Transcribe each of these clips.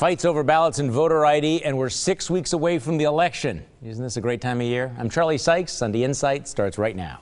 Fights over ballots and voter ID, and we're 6 weeks away from the election. Isn't this a great time of year? I'm Charlie Sykes. Sunday Insight starts right now.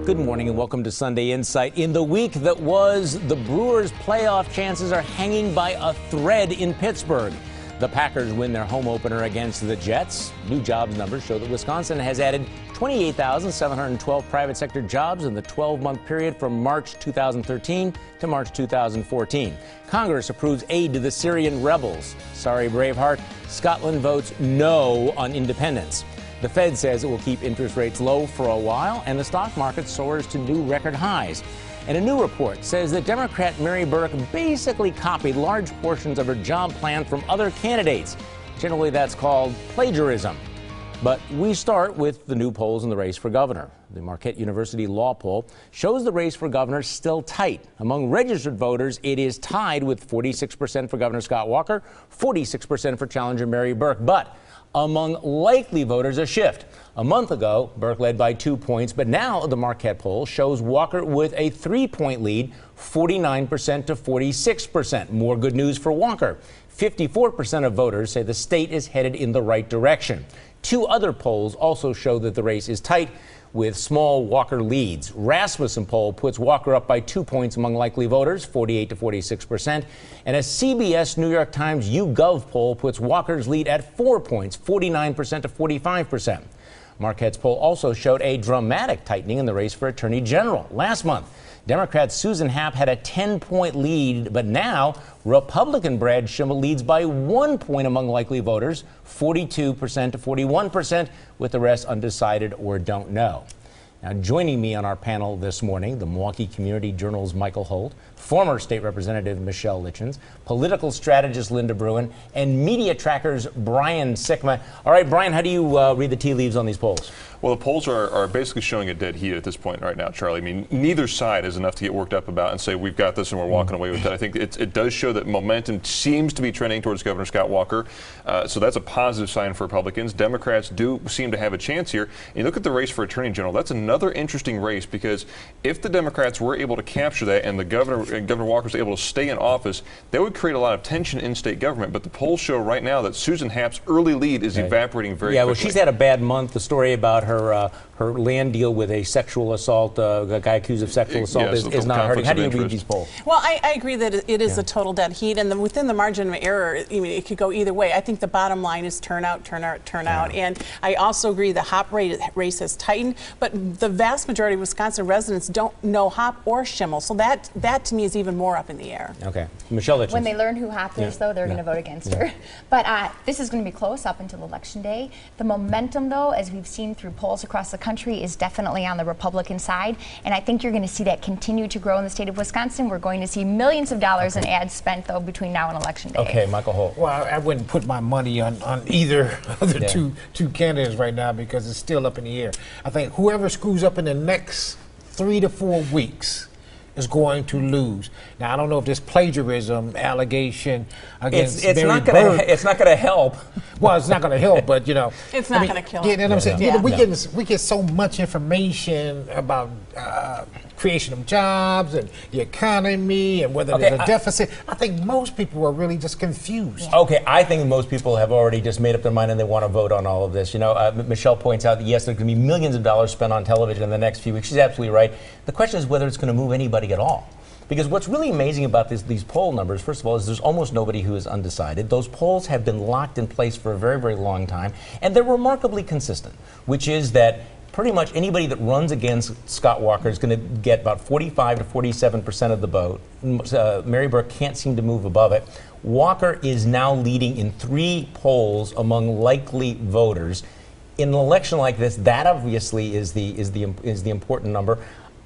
Good morning and welcome to Sunday Insight. In the week that was, the Brewers' playoff chances are hanging by a thread in Pittsburgh. The Packers win their home opener against the Jets. New jobs numbers show that Wisconsin has added 28,712 private sector jobs in the 12-month period from March 2013 to March 2014. Congress approves aid to the Syrian rebels. Sorry, Braveheart. Scotland votes no on independence. The Fed says it will keep interest rates low for a while, and the stock market soars to new record highs. And a new report says that Democrat Mary Burke basically copied large portions of her job plan from other candidates. Generally, that's called plagiarism. But we start with the new polls in the race for governor. The Marquette University Law Poll shows the race for governor still tight. Among registered voters, it is tied with 46% for Governor Scott Walker, 46% for challenger Mary Burke. But among likely voters, a shift. A month ago, Burke led by 2 points, but now the Marquette poll shows Walker with a 3-point lead, 49% to 46%. More good news for Walker. 54% of voters say the state is headed in the right direction. Two other polls also show that the race is tight, with small Walker leads. Rasmussen poll puts Walker up by 2 points among likely voters, 48 to 46%. And a CBS New York Times YouGov poll puts Walker's lead at 4 points, 49% to 45%. Marquette's poll also showed a dramatic tightening in the race for Attorney General. Last month, Democrat Susan Happ had a 10-point lead, but now Republican Brad Schimmel leads by 1 point among likely voters, 42% to 41%, with the rest undecided or don't know. Now, joining me on our panel this morning, the Milwaukee Community Journal's Michael Holt, former State Representative Michelle Litchens, political strategist Linda Bruin, and media tracker's Brian Sikma. All right, Brian, how do you read the tea leaves on these polls? Well, the polls are basically showing a dead heat at this point right now, Charlie. I mean, neither side is enough to get worked up about and say, we've got this and we're walking away with it. I think it does show that momentum seems to be trending towards Governor Scott Walker. So that's a positive sign for Republicans. Democrats do seem to have a chance here. And you look at the race for Attorney General, that's another interesting race, because if the Democrats were able to capture that and Governor Walker was able to stay in office, that would create a lot of tension in state government. But the polls show right now that Susan Happ's early lead is evaporating very quickly. Well, she's had a bad month. The story about her land deal with a sexual assault, a guy accused of sexual assault, is not hurting. How do you read these polls? Well, I agree that it is a total dead heat, and within the margin of error, I mean, it could go either way. I think the bottom line is turnout. And I also agree the Hop race has tightened, but the vast majority of Wisconsin residents don't know Hop or Schimmel, so that to me is even more up in the air. Okay. Michelle Litchens. When they learn who Hop is, though, they're going to vote against her. But this is going to be close up until Election Day. The momentum, though, as we've seen through polls across the country, is definitely on the Republican side, and I think you're going to see that continue to grow in the state of Wisconsin. We're going to see millions of dollars in ads spent, though, between now and Election Day. Okay, Michael Holt. Well, I wouldn't put my money on either of the two candidates right now, because it's still up in the air. I think whoever screws up in the next 3 to 4 weeks is going to lose. Now, I don't know if this plagiarism allegation against Mary Burke, it's not going to help. Well, it's not going to help, but, you know. It's not going to kill You know what I'm saying? Yeah. We get so much information about creation of jobs and the economy and whether there's a deficit. I think most people are really just confused. Okay, I think most people have already just made up their mind and they want to vote on all of this. You know, Michelle points out that, yes, there's going to be millions of dollars spent on television in the next few weeks. She's absolutely right. The question is whether it's going to move anybody at all. Because what's really amazing about these poll numbers, first of all, is there's almost nobody who is undecided. Those polls have been locked in place for a very, very long time, and they're remarkably consistent, which is that pretty much anybody that runs against Scott Walker is going to get about 45 to 47% of the vote. Mary Burke can't seem to move above it. Walker is now leading in 3 polls among likely voters. In an election like this, that obviously is the important number.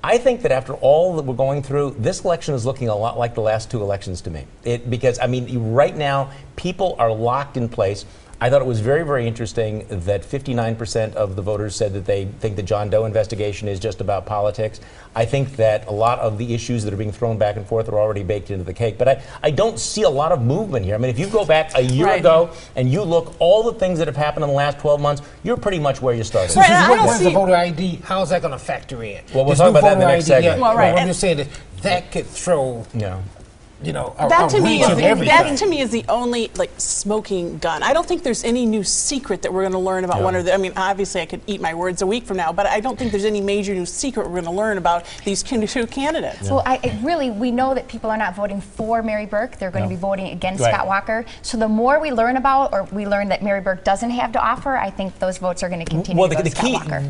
I think that after all that we're going through, this election is looking a lot like the last 2 elections to me. Because, I mean, right now, people are locked in place. I thought it was very, very interesting that 59% of the voters said that they think the John Doe investigation is just about politics. I think that a lot of the issues that are being thrown back and forth are already baked into the cake. But I don't see a lot of movement here. I mean, if you go back a year ago and you look all the things that have happened in the last 12 months, you're pretty much where you started. So what is the voter ID? How is that going to factor in? Well, we'll talk about that in the next segment. Well, right. I'm just saying that could throw... That to me is the only smoking gun. I don't think there's any new secret that we're going to learn about one of the. I mean, obviously, I could eat my words a week from now, but I don't think there's any major new secret we're going to learn about these two candidates. Well, we know that people are not voting for Mary Burke; they're going to be voting against Scott Walker. So the more we learn about, or we learn that Mary Burke doesn't have to offer, I think those votes are going to continue to go to Scott Walker.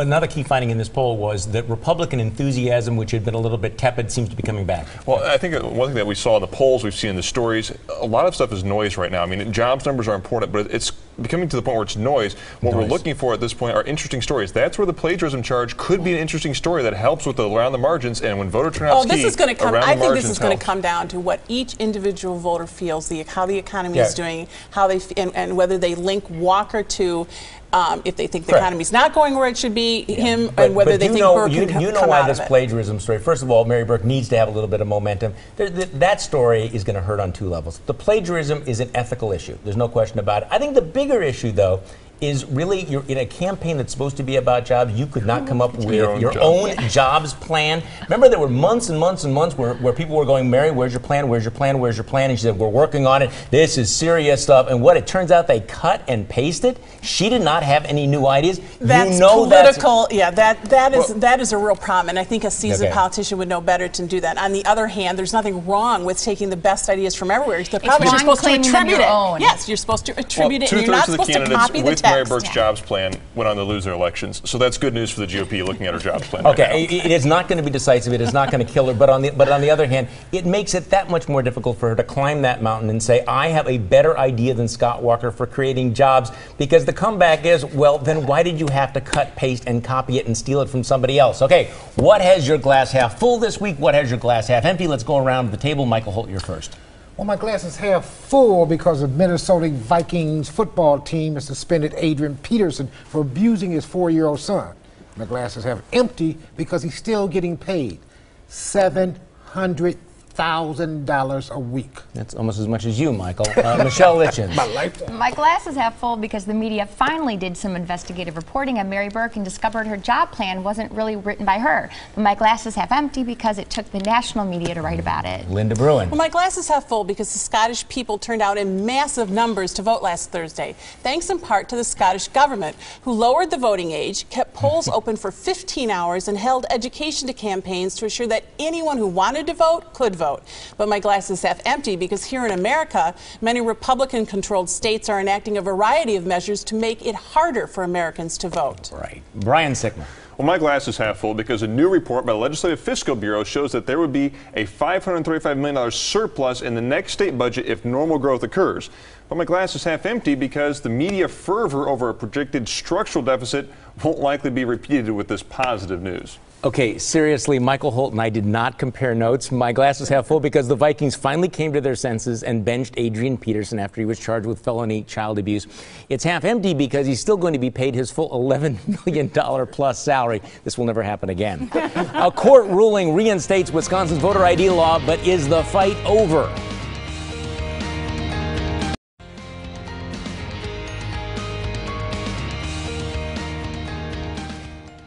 Another key finding in this poll was that Republican enthusiasm, which had been a little bit tepid, seems to be coming back. Well, I think one thing that we saw in the polls, we've seen in the stories, a lot of stuff is noise right now. I mean, jobs numbers are important, but it's becoming to the point where it's noise. What we're looking for at this point are interesting stories. That's where the plagiarism charge could be an interesting story that helps with around the margins, and when voter turnout is key, I think this is going to come down to what each individual voter feels, how the economy is doing, how they and whether they link Walker to. If they think the economy's not going where it should be, and whether they think Burke can come out of it. You know why this plagiarism story, first of all, Mary Burke needs to have a little bit of momentum. That story is going to hurt on two levels. The plagiarism is an ethical issue. There's no question about it. I think the bigger issue, though, is really you're in a campaign that's supposed to be about jobs. You could not come up with your own jobs plan. Remember, there were months and months and months where people were going, Mary, where's your plan? Where's your plan? Where's your plan? And she said, we're working on it. This is serious stuff. And what it turns out, they cut and pasted. She did not have any new ideas. That's political. That is a real problem. And I think a seasoned politician would know better to do that. On the other hand, there's nothing wrong with taking the best ideas from everywhere. The problem is you're supposed to attribute it. Yes, you're supposed to attribute it. And you're not supposed to copy the text. Mary Burke's jobs plan went on to lose their elections. So that's good news for the GOP looking at her jobs plan. Okay, it is not going to be decisive. It is not going to kill her. But on the other hand, it makes it that much more difficult for her to climb that mountain and say, I have a better idea than Scott Walker for creating jobs. Because the comeback is, well, then why did you have to cut, paste, and copy it and steal it from somebody else? Okay, what has your glass half full this week? What has your glass half empty? Let's go around the table. Michael Holt, you're first. Well, my glass is half full because the Minnesota Vikings football team has suspended Adrian Peterson for abusing his 4-year-old son. My glass is half empty because he's still getting paid $700,000 a week. That's almost as much as you, Michael. Michelle Litchens. My lifetime. My glass is half full because the media finally did some investigative reporting on Mary Burke and discovered her job plan wasn't really written by her. But my glass is half empty because it took the national media to write about it. Linda Bruin. Well, my glass is half full because the Scottish people turned out in massive numbers to vote last Thursday, thanks in part to the Scottish government, who lowered the voting age, kept polls open for 15 hours, and held education to campaigns to assure that anyone who wanted to vote could vote. But my glass is half empty because here in America, many Republican-controlled states are enacting a variety of measures to make it harder for Americans to vote. Right. Brian Sickman. Well, my glass is half full because a new report by the Legislative Fiscal Bureau shows that there would be a $535 million surplus in the next state budget if normal growth occurs. But my glass is half empty because the media fervor over a projected structural deficit won't likely be repeated with this positive news. Okay, seriously, Michael Holt and I did not compare notes. My glass is half full because the Vikings finally came to their senses and benched Adrian Peterson after he was charged with felony child abuse. It's half empty because he's still going to be paid his full $11 million plus salary. This will never happen again. A court ruling reinstates Wisconsin's voter ID law, but is the fight over?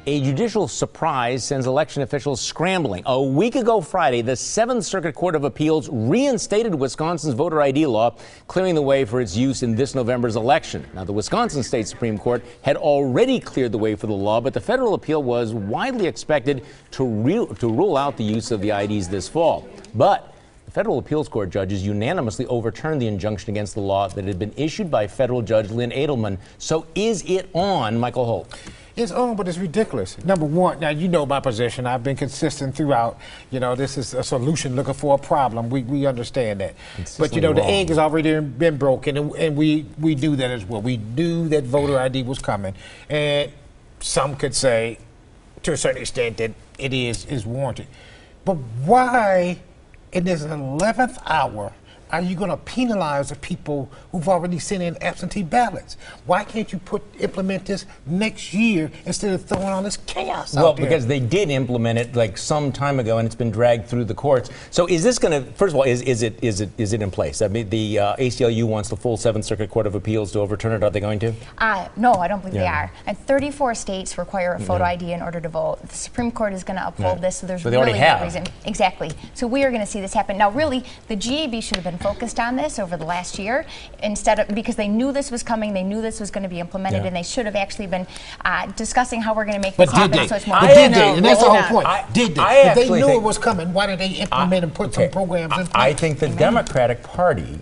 A judicial surprise sends election officials scrambling. A week ago Friday, the 7th Circuit Court of Appeals reinstated Wisconsin's voter ID law, clearing the way for its use in this November's election. Now, the Wisconsin State Supreme Court had already cleared the way for the law, but the federal appeal was widely expected to rule out the use of the IDs this fall. But the federal appeals court judges unanimously overturned the injunction against the law that had been issued by federal judge Lynn Edelman. So is it on, Michael Holt? It's on, but it's ridiculous. Number one, now you know my position. I've been consistent throughout. You know, this is a solution looking for a problem. We understand that. But, you know, the egg has already been broken, and we knew that as well. We knew that voter ID was coming. And some could say, to a certain extent, that it is warranted. But why, in this 11th hour, are you going to penalize the people who've already sent in absentee ballots? Why can't you implement this next year instead of throwing all this chaos out there? Well, because they did implement it like some time ago, and it's been dragged through the courts. So is this going to, first of all, is it in place? I mean, the ACLU wants the full 7th Circuit Court of Appeals to overturn it. Are they going to? No, I don't believe they are. And 34 states require a photo ID in order to vote. The Supreme Court is going to uphold this, so there's really no reason. Exactly. So we are going to see this happen. Now, really, the GAB should have been focused on this over the last year because they knew this was coming, they knew this was going to be implemented, and they should have actually been discussing how we're going to make this happen. So it's more. But did they? And that's the whole point. Did they? If they knew it was coming, why did they implement and put some programs in place? I think the Democratic Party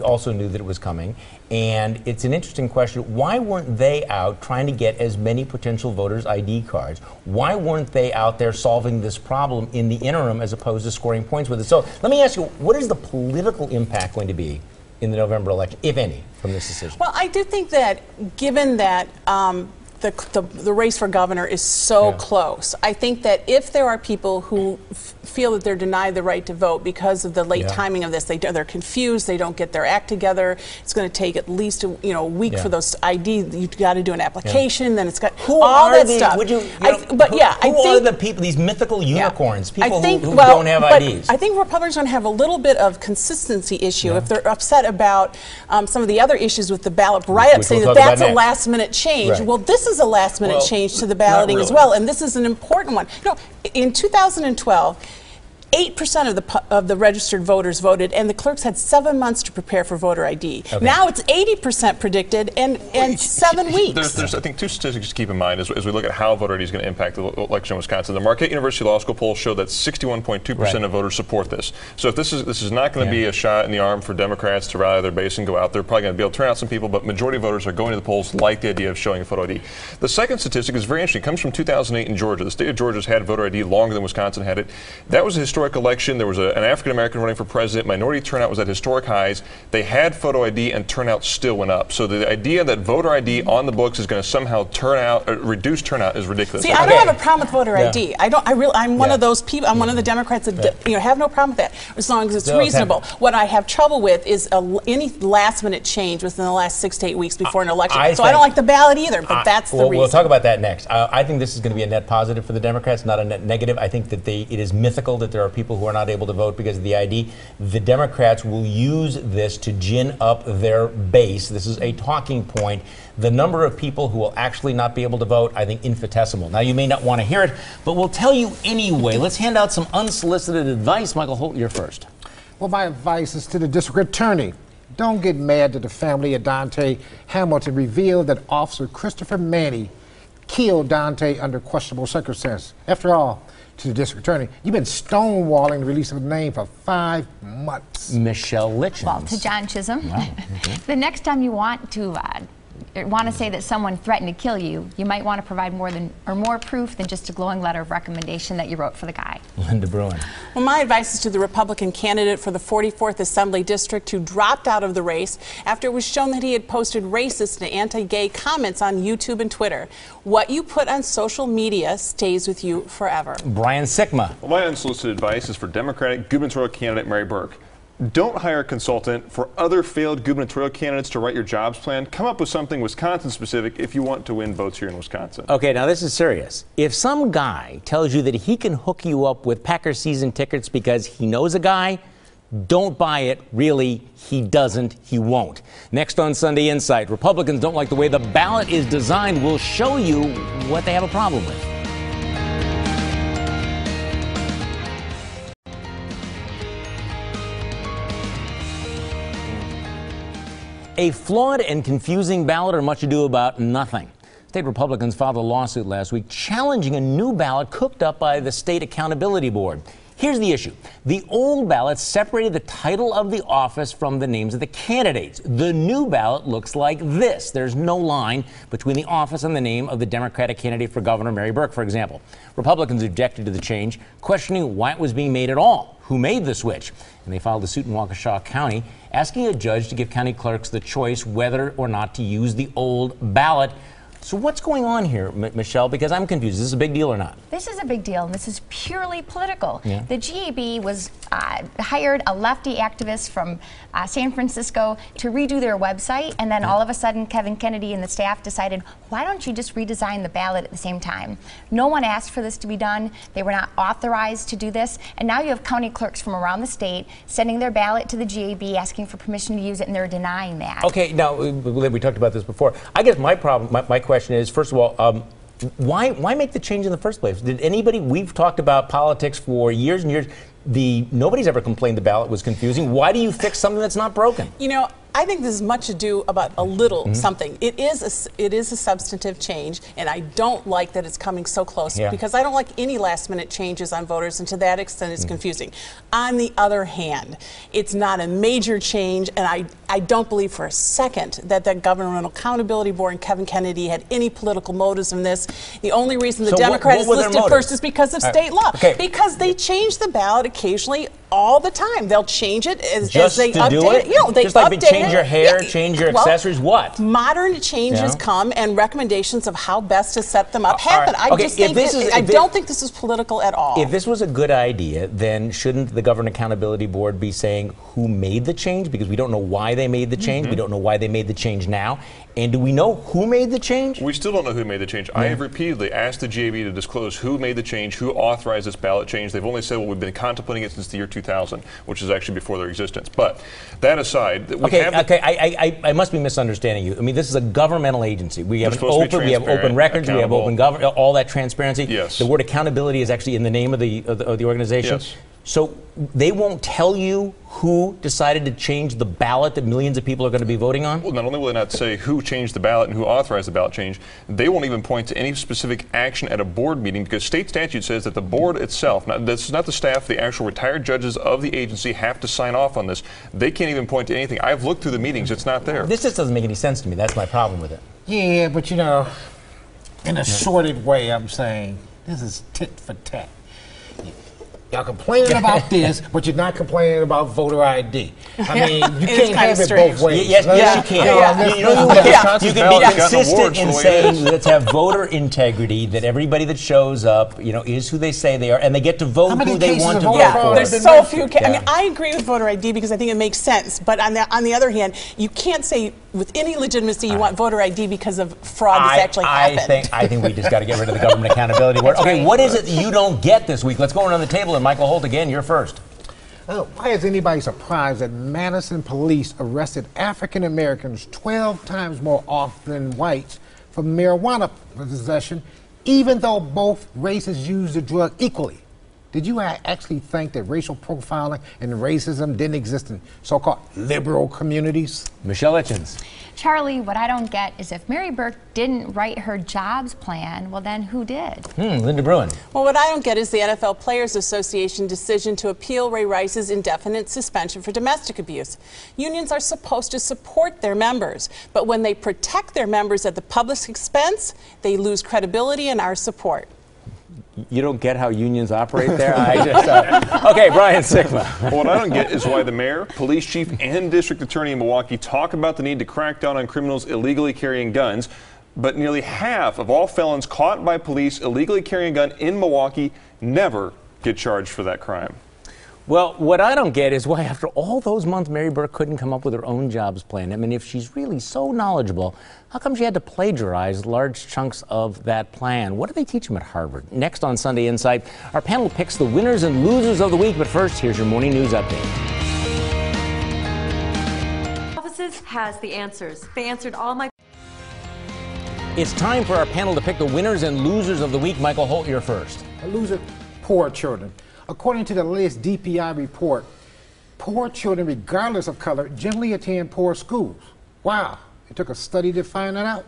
also knew that it was coming. And it's an interesting question. Why weren't they out trying to get as many potential voters' ID cards? Why weren't they out there solving this problem in the interim as opposed to scoring points with it? So let me ask you, what is the political impact going to be in the November election, if any, from this decision? Well, I do think that given that the race for governor is so close, I think that if there are people who feel that they're denied the right to vote because of the late timing of this, they're confused, they don't get their act together, it's going to take at least a week for those ID, you've got to do an application, then it's got all that stuff. Who are the people, these mythical unicorns, people who don't have IDs? I think Republicans are going to have a little bit of consistency issue if they're upset about some of the other issues with the ballot write-up, saying that that's a last-minute change. Well, this is a last-minute change to the balloting as well, and this is an important one. In 2012, 8% of the registered voters voted, and the clerks had 7 months to prepare for voter ID. Okay. Now it's 80% predicted, and 7 weeks. There's, I think, 2 statistics to keep in mind as we look at how voter ID is going to impact the election in Wisconsin. The Marquette University Law School poll showed that 61.2% of voters support this. So if this is not going to be a shot in the arm for Democrats to rally their base and go out, they're probably going to be able to turn out some people, but majority of voters are going to the polls like the idea of showing a photo ID. The second statistic is very interesting. It comes from 2008 in Georgia. The state of Georgia has had voter ID longer than Wisconsin had it. That was a historic election. There was an African-American running for president. Minority turnout was at historic highs. They had photo ID, and turnout still went up. So the idea that voter ID on the books is going to somehow reduce turnout is ridiculous. See, I don't have a problem with voter ID. I'm one of those people. I'm one of the Democrats that have no problem with that, as long as it's reasonable. What I have trouble with is any last-minute change within the last 6 to 8 weeks before an election. I don't like the ballot either, but that's the reason. We'll talk about that next. I think this is going to be a net positive for the Democrats, not a net negative. I think that it is mythical that there are people who are not able to vote because of the ID. The Democrats will use this to gin up their base. This is a talking point. The number of people who will actually not be able to vote, I think, infinitesimal. Now, you may not want to hear it, but we'll tell you anyway. Let's hand out some unsolicited advice. Michael Holt, you're first. Well, my advice is to the district attorney. Don't get mad that the family of Dante Hamilton revealed that Officer Christopher Manny killed Dante under questionable circumstances. After all, to the district attorney, you've been stonewalling the release of the name for 5 months. Michelle Litchens. Well, to John Chisholm. Wow. The next time you want to say that someone threatened to kill you, you might want to provide more proof than just a glowing letter of recommendation that you wrote for the guy. Linda Bruin. Well, my advice is to the Republican candidate for the 44th Assembly District who dropped out of the race after it was shown that he had posted racist and anti-gay comments on YouTube and Twitter. What you put on social media stays with you forever. Brian Sikma. Well, my unsolicited advice is for Democratic gubernatorial candidate Mary Burke. Don't hire a consultant for other failed gubernatorial candidates to write your jobs plan. Come up with something Wisconsin-specific if you want to win votes here in Wisconsin. Okay, now this is serious. If some guy tells you that he can hook you up with Packers season tickets because he knows a guy, don't buy it. Really, he doesn't. He won't. Next on Sunday Insight, Republicans don't like the way the ballot is designed. We'll show you what they have a problem with. A flawed and confusing ballot or much ado about nothing. State Republicans filed a lawsuit last week challenging a new ballot cooked up by the State Accountability Board. Here's the issue. The old ballot separated the title of the office from the names of the candidates. The new ballot looks like this. There's no line between the office and the name of the Democratic candidate for governor, Mary Burke, for example. Republicans objected to the change, questioning why it was being made at all, who made the switch. And they filed a suit in Waukesha County, asking a judge to give county clerks the choice whether or not to use the old ballot. So what's going on here, Michelle? Because I'm confused. Is this a big deal or not? This is a big deal, and this is purely political. Yeah. The GAB was hired a lefty activist from San Francisco to redo their website, and then all of a sudden Kevin Kennedy and the staff decided, why don't you just redesign the ballot at the same time? No one asked for this to be done. They were not authorized to do this, and now you have county clerks from around the state sending their ballot to the GAB asking for permission to use it, and they're denying that. Okay, now we talked about this before. I guess my problem, my question is, first of all, why make the change in the first place? Did anybody? We've talked about politics for years and years. Nobody's ever complained the ballot was confusing. Why do you fix something that's not broken? You know, I think this is much ado about a little something. It is a substantive change, and I don't like that it's coming so close because I don't like any last-minute changes on voters, and to that extent it's confusing. On the other hand, it's not a major change, and I don't believe for a second that the Governmental Accountability Board and Kevin Kennedy had any political motives in this. The only reason the Democrat is listed first is because of state law. Because they change the ballot occasionally all the time. They'll change it as they update it. You know, they just like update change your hair, change your accessories, what? Modern changes come, and recommendations of how best to set them up happen. I don't think this is political at all. If this was a good idea, then shouldn't the Government Accountability Board be saying who made the change? Because we don't know why they made the change. We don't know why they made the change now. And do we know who made the change? We still don't know who made the change. I have repeatedly asked the GAB to disclose who made the change, who authorized this ballot change. They've only said, well, we've been contemplating it since the year 2000, which is actually before their existence. But that aside, I must be misunderstanding you. I mean, this is a governmental agency. We have open records, we have open government, all that transparency. Yes. The word accountability is actually in the name of the organization. Yes. So they won't tell you who decided to change the ballot that millions of people are going to be voting on? Well, not only will they not say who changed the ballot and who authorized the ballot change, they won't even point to any specific action at a board meeting because state statute says that the board itself, this is not the staff, the actual retired judges of the agency have to sign off on this. They can't even point to anything. I've looked through the meetings. It's not there. This just doesn't make any sense to me. That's my problem with it. Yeah, but you know, in a sordid way, I'm saying this is tit for tat. Y'all complaining about this, but you're not complaining about voter ID. I mean, you can't have it both ways. Yes, you can. You can be consistent in saying let's have voter integrity, that everybody that shows up, is who they say they are, and they get to vote who they want to vote for. There's so few. I mean, I agree with voter ID because I think it makes sense. But on the other hand, you can't say with any legitimacy you want voter ID because of fraud that's actually happened. I think we just got to get rid of the Government Accountability Board. Okay, what is it that you don't get this week? Let's go around the table, and Michael Holt, again, you're first. Why is anybody surprised that Madison police arrested African Americans 12 times more often than whites for marijuana possession, even though both races use the drug equally? Did you actually think that racial profiling and racism didn't exist in so-called liberal communities? Michelle Etchins. Charlie, what I don't get is if Mary Burke didn't write her jobs plan, well then who did? Linda Bruin. Well, what I don't get is the NFL Players Association decision to appeal Ray Rice's indefinite suspension for domestic abuse. Unions are supposed to support their members, but when they protect their members at the public's expense, they lose credibility and our support. You don't get how unions operate there? Okay, Brian Sikma. Well, what I don't get is why the mayor, police chief, and district attorney in Milwaukee talk about the need to crack down on criminals illegally carrying guns, but nearly half of all felons caught by police illegally carrying a gun in Milwaukee never get charged for that crime. Well, what I don't get is why after all those months Mary Burke couldn't come up with her own jobs plan. I mean, if she's really so knowledgeable, how come she had to plagiarize large chunks of that plan? What do they teach them at Harvard? Next on Sunday Insight, our panel picks the winners and losers of the week. But first, here's your morning news update. Offices has the answers. They answered all my... It's time for our panel to pick the winners and losers of the week. Michael Holt, you're first. A loser, poor children. According to the latest DPI report, poor children, regardless of color, generally attend poor schools. Wow, it took a study to find that out.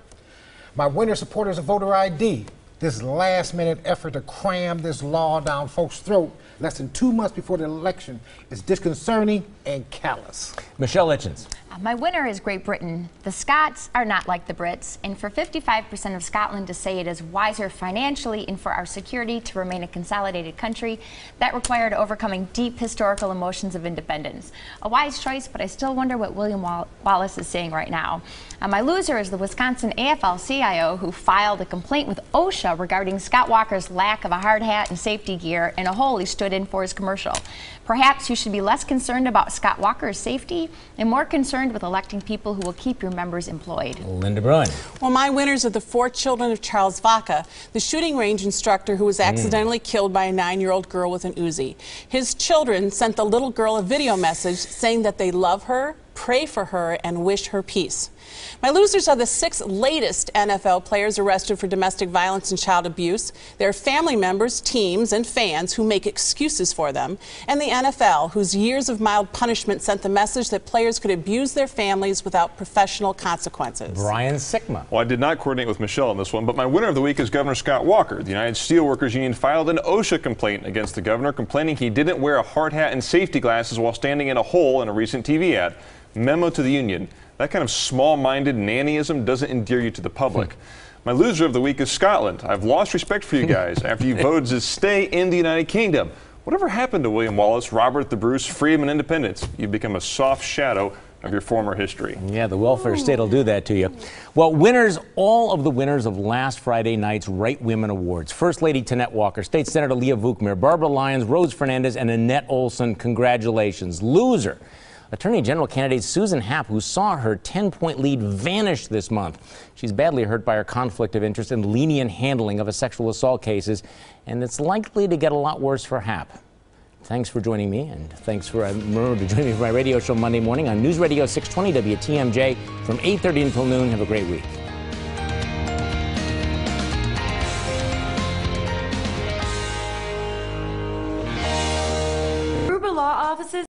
My winner supporters of voter ID, this last-minute effort to cram this law down folks' throat less than 2 months before the election is disconcerting and callous. Michelle Etchins. My winner is Great Britain. The Scots are not like the Brits, and for 55% of Scotland to say it is wiser financially and for our security to remain a consolidated country, that required overcoming deep historical emotions of independence. A wise choice, but I still wonder what William Wallace is saying right now. My loser is the Wisconsin AFL-CIO who filed a complaint with OSHA regarding Scott Walker's lack of a hard hat and safety gear and a hole he stood in for his commercial. Perhaps you should be less concerned about Scott Walker's safety and more concerned with electing people who will keep your members employed. Linda Bruin. Well, my winners are the 4 children of Charles Vaca, the shooting range instructor who was accidentally killed by a 9-year-old girl with an Uzi. His children sent the little girl a video message saying that they love her, pray for her, and wish her peace. My losers are the 6 latest NFL players arrested for domestic violence and child abuse. Their family members, teams, and fans who make excuses for them. And the NFL, whose years of mild punishment sent the message that players could abuse their families without professional consequences. Brian Sikma. Well, I did not coordinate with Michelle on this one, but my winner of the week is Governor Scott Walker. The United Steelworkers Union filed an OSHA complaint against the governor, complaining he didn't wear a hard hat and safety glasses while standing in a hole in a recent TV ad. Memo to the union. That kind of small-minded nannyism doesn't endear you to the public. My loser of the week is Scotland. I've lost respect for you guys after you voted to stay in the United Kingdom. Whatever happened to William Wallace, Robert the Bruce, freedom and independence? You've become a soft shadow of your former history. Yeah, the welfare state will do that to you. Well, all of the winners of last Friday night's Right Women Awards. First Lady Tanette Walker, State Senator Leah Vukmir, Barbara Lyons, Rose Fernandez, and Annette Olson. Congratulations. Loser, Attorney General candidate Susan Happ, who saw her 10-point lead vanish this month. She's badly hurt by her conflict of interest and lenient handling of sexual assault cases, and it's likely to get a lot worse for Happ. Thanks for joining me, and thanks for remember to join me for my radio show Monday morning on News Radio 620 WTMJ from 8:30 until noon. Have a great week. Law offices